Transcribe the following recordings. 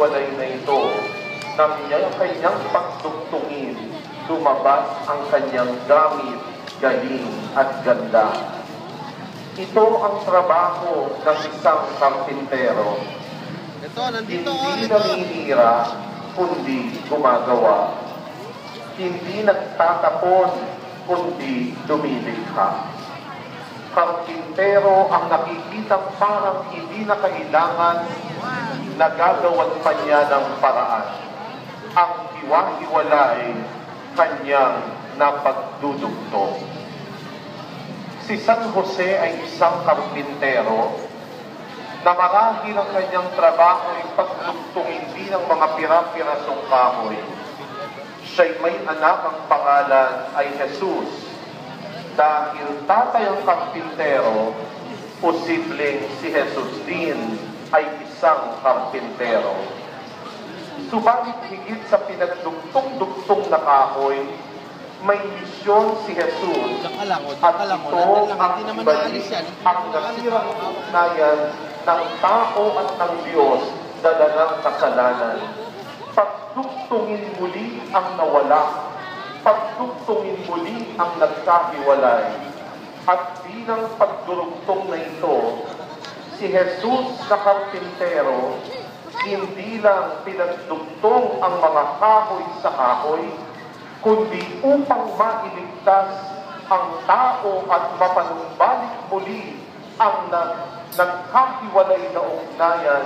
pagkakahiwalay na ito, nang kanyang pagtugtungin, lumabas ang kanyang gamit, galing at ganda. Ito ang trabaho ng isang karpintero. Hindi naninira, kundi gumagawa. Hindi nagtatapon, kundi lumilikha. Karpintero ang nakikitang parang hindi na kailangan na gagawan pa niya ng paraan. Ang hiwa-hiwalay kanyang napagdudugtong. Si San Jose ay isang karpintero na marahil ang kanyang trabaho ay pagdugtungin din ng mga pira-pirasong kahoy. Siya'y may anak, ang pangalan ay Jesus. Dahil tatay ang karpintero, posibleng si Jesus din ay isang karpintero. Subalit higit sa pinagdugtong-dugtong na kahoy, may misyon si Jesus at ito ang ibalik ang nasirang ugnayan ng tao at ng Diyos dala ng kasalanan. Pagdugtungin muli ang nawala, pagdugtungin muli ang nagkahiwalay. At bilang pagdurugtong na ito, si Jesus na karpintero, hindi lang pinagdugtong ang mga kahoy sa kahoy, kundi upang mailigtas ang tao at mapanumbalik muli ang nagkahiwalay na ugnayan.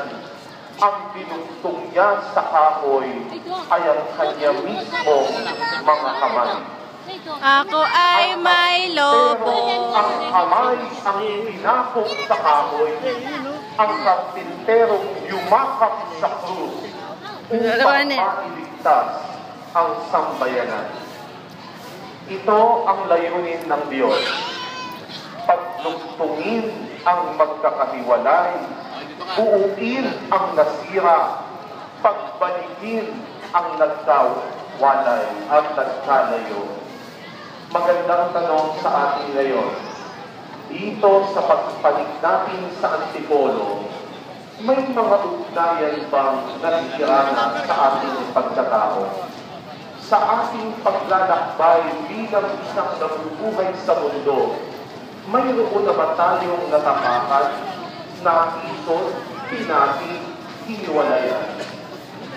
Ang dinugtong niya sa kahoy ay ang kanya mismo mga kamay. Ako ay may lobo. Ang kamay ang pinakok sa kahoy, ang karpinterong yumakap sa krus upang mailigtas ang sambayanan. Ito ang layunin ng Diyos. Pagdugtungin ang magkakahiwalay, buuin ang nasira, pagbalikin ang nagkawalay at nagkalayo. Magandang tanong sa atin ngayon. Dito sa pagpanig natin sa Antipolo, may mga ugnayan bang nasisira na sa ating pagkatao? Sa ating paglalakbay bilang isang nabubuhay sa mundo, mayroon na ba tayong natapakan, nakisot, pinati, hiniwalayan?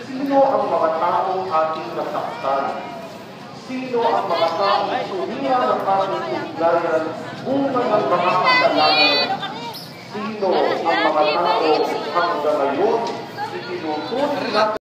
Sino ang mga taong ating nasaktan? Sino ang mga taong sumira ng ating ugnayan bunga ng mga kasalanan? Sino ang mga taong hanggang ngayon itinutulong natin